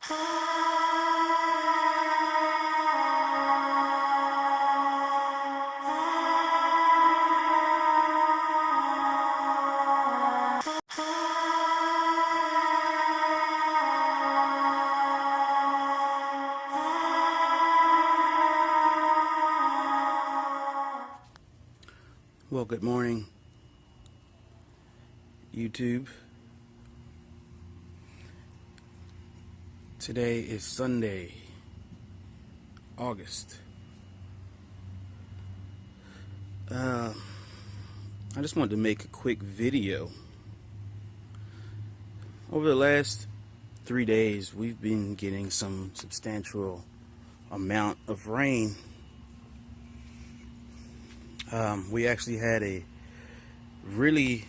Well, good morning, YouTube. Today is Sunday, August. I just wanted to make a quick video. Over the last 3 days, we've been getting some substantial amount of rain. We actually had a really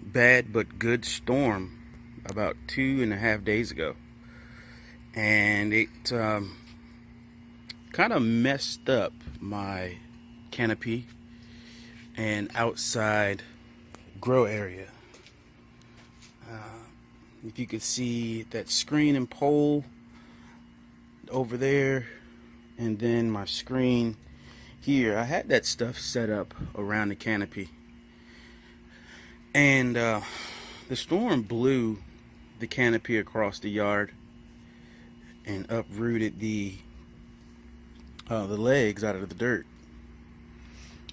bad but good storm about 2.5 days ago, and it kind of messed up my canopy and outside grow area. If you could see that screen and pole over there, and then my screen here, I had that stuff set up around the canopy, and the storm blew the canopy across the yard and uprooted the legs out of the dirt.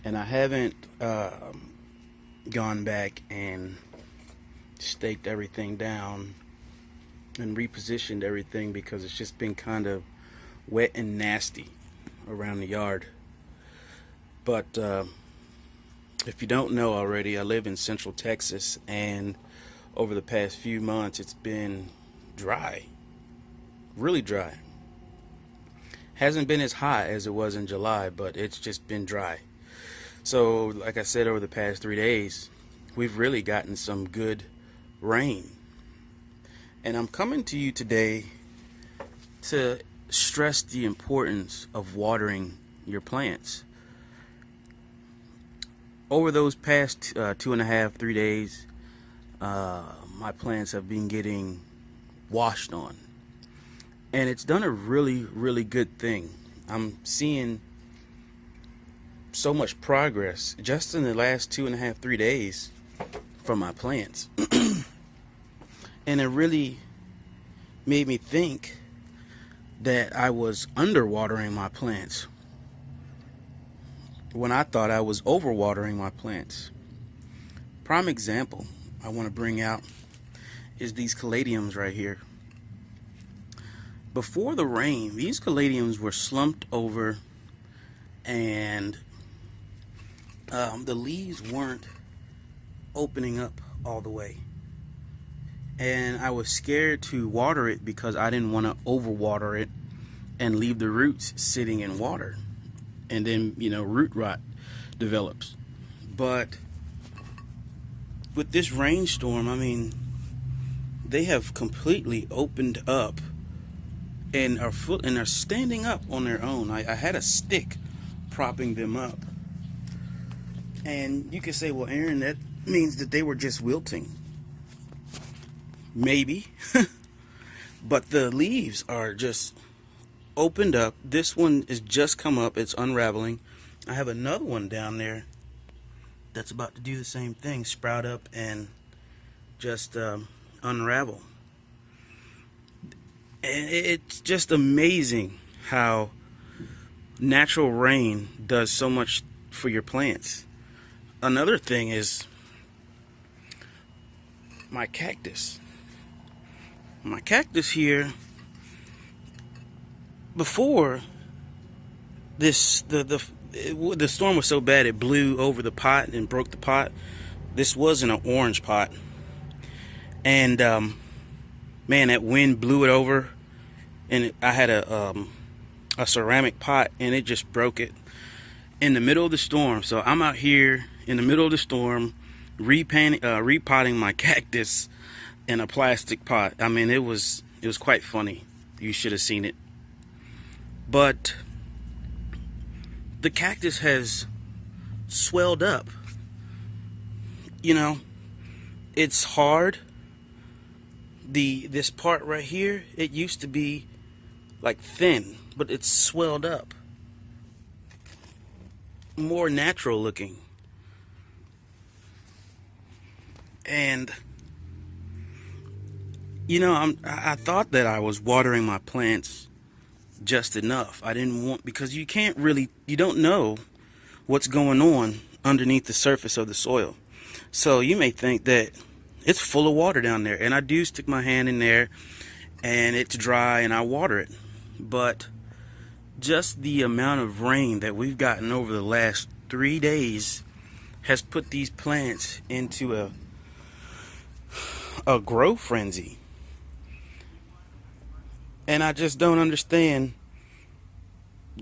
And I haven't gone back and staked everything down and repositioned everything because it's just been kind of wet and nasty around the yard. But if you don't know already, I live in Central Texas, and over the past few months it's been dry, really dry. Hasn't been as hot as it was in July, but it's just been dry. So like I said, over the past 3 days we've really gotten some good rain, and I'm coming to you today to stress the importance of watering your plants. Over those past 2.5-3 days, my plants have been getting washed on, and it's done a really good thing. I'm seeing so much progress just in the last 2.5-3 days from my plants. And it really made me think that I was underwatering my plants when I thought I was overwatering my plants. Prime example I want to bring out is these caladiums right here. Before the rain, these caladiums were slumped over, and the leaves weren't opening up all the way, and I was scared to water it because I didn't want to overwater it and leave the roots sitting in water, and then root rot develops. But with this rainstorm, I mean, they have completely opened up and are standing up on their own. I had a stick propping them up, and you could say, well, Aaron, that means that they were just wilting. Maybe. But the leaves are just opened up. This one is just come up, it's unraveling. I have another one down there that's about to do the same thing, sprout up and just unravel. And it's just amazing how natural rain does so much for your plants. Another thing is my cactus. My cactus here, before this, the storm was so bad it blew over the pot and broke the pot. This wasn't an orange pot, and man, that wind blew it over, and I had a ceramic pot, and it just broke it in the middle of the storm. So I'm out here in the middle of the storm repotting my cactus in a plastic pot. I mean, it was quite funny. You should have seen it. But the cactus has swelled up. It's hard, this part right here, it used to be like thin, but it's swelled up, more natural looking. And you know, I thought that I was watering my plants just enough. I didn't want, because you don't know what's going on underneath the surface of the soil. So you may think that it's full of water down there, and I do stick my hand in there and it's dry and I water it. But just the amount of rain that we've gotten over the last 3 days has put these plants into a grow frenzy. And I just don't understand,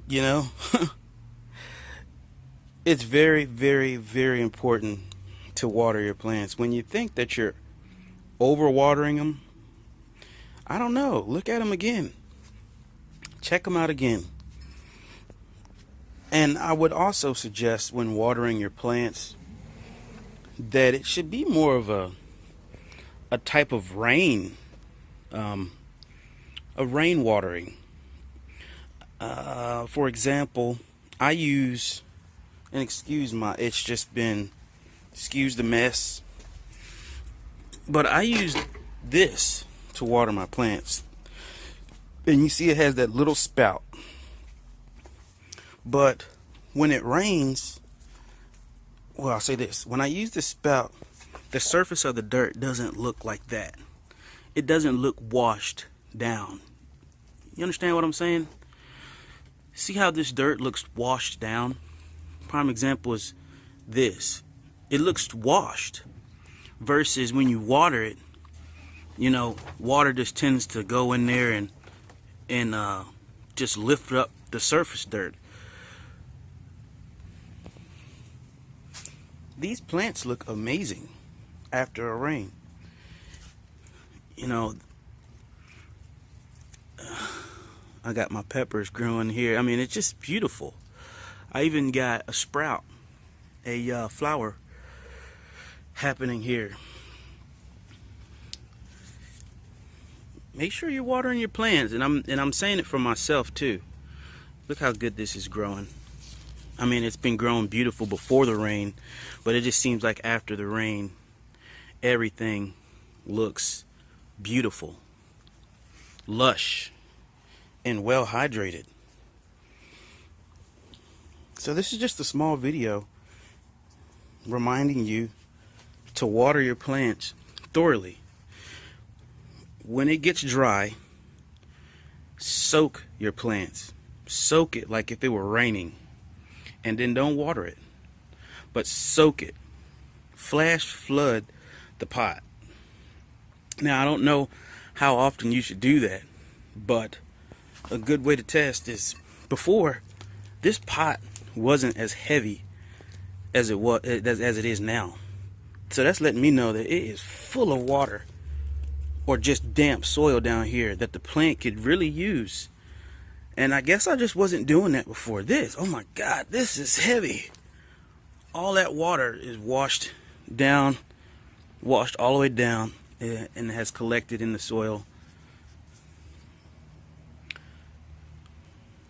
you know. It's very, very, very important to water your plants. When you think that you're overwatering them, I don't know, look at them again. Check them out again. And I would also suggest, when watering your plants, that it should be more of a type of rain, a rain watering. For example, I use, and excuse the mess, but I use this to water my plants. And you see it has that little spout. But when it rains, well, I'll say this, when I use this spout, the surface of the dirt doesn't look like that. It doesn't look washed down. You understand what I'm saying? See how this dirt looks washed down? Prime example is this. It looks washed, versus when you water it, you know, water just tends to go in there and just lift up the surface dirt. These plants look amazing after a rain. You know, I got my peppers growing here. I mean, it's just beautiful. I even got a sprout, a flower happening here. Make sure you're watering your plants, and I'm saying it for myself too. Look how good this is growing. I mean, it's been growing beautiful before the rain, but it just seems like after the rain, everything looks beautiful, lush, and well hydrated. So this is just a small video reminding you to water your plants thoroughly. When it gets dry, soak your plants. Soak it like if it were raining. And then don't water it, but soak it. Flash flood the pot. Now, I don't know how often you should do that, but a good way to test is, before, this pot wasn't as heavy as it is now. So that's letting me know that it is full of water, or just damp soil down here that the plant could really use. And I guess I just wasn't doing that before this. Oh my God, this is heavy. All that water is washed all the way down, and has collected in the soil.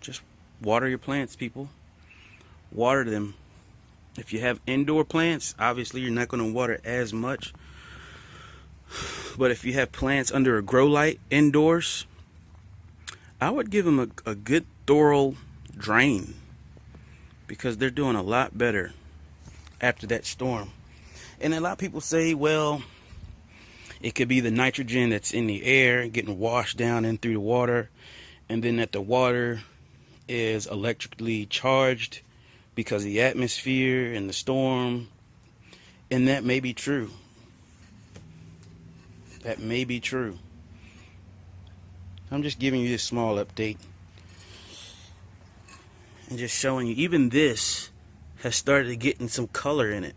Just water your plants, people. Water them. If you have indoor plants, obviously you're not going to water as much. But if you have plants under a grow light indoors, I would give them a good thorough drain, because they're doing a lot better after that storm. And a lot of people say, well, it could be the nitrogen that's in the air getting washed down in through the water, and then that the water is electrically charged because of the atmosphere and the storm. And that may be true. That may be true. I'm just giving you this small update and just showing you, even this has started getting some color in it.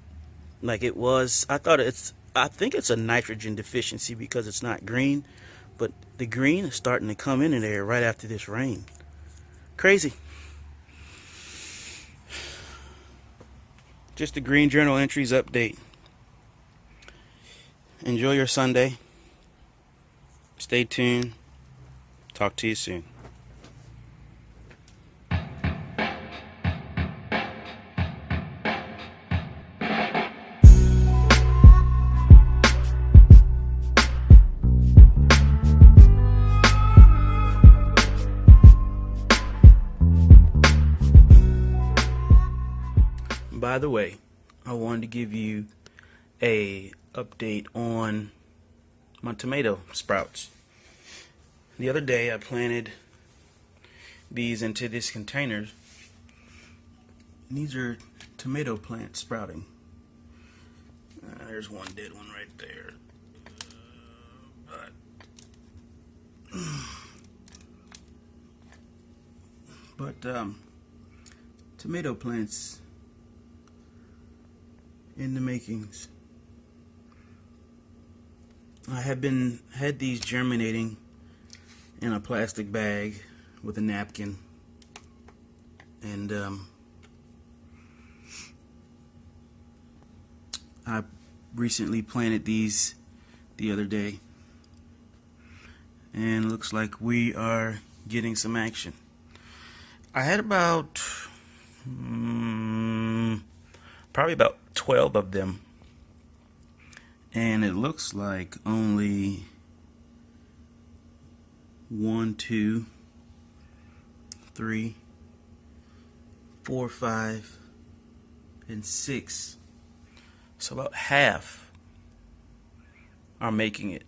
Like it was, I think it's a nitrogen deficiency because it's not green, but the green is starting to come in there right after this rain. Crazy. Just a Green Journal Entries update. Enjoy your Sunday. Stay tuned. Talk to you soon. By the way, I wanted to give you a update on my tomato sprouts. The other day I planted these into this container. These are tomato plants sprouting. There's one dead one right there. But tomato plants in the makings. I had these germinating in a plastic bag with a napkin, and I recently planted these the other day, and it looks like we are getting some action. I had about probably about 12 of them, and it looks like only 1, 2, 3, 4, 5, and 6. So about half are making it.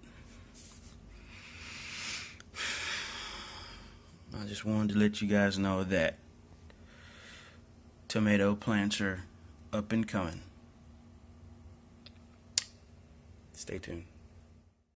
I just wanted to let you guys know that tomato plants are up and coming. Stay tuned.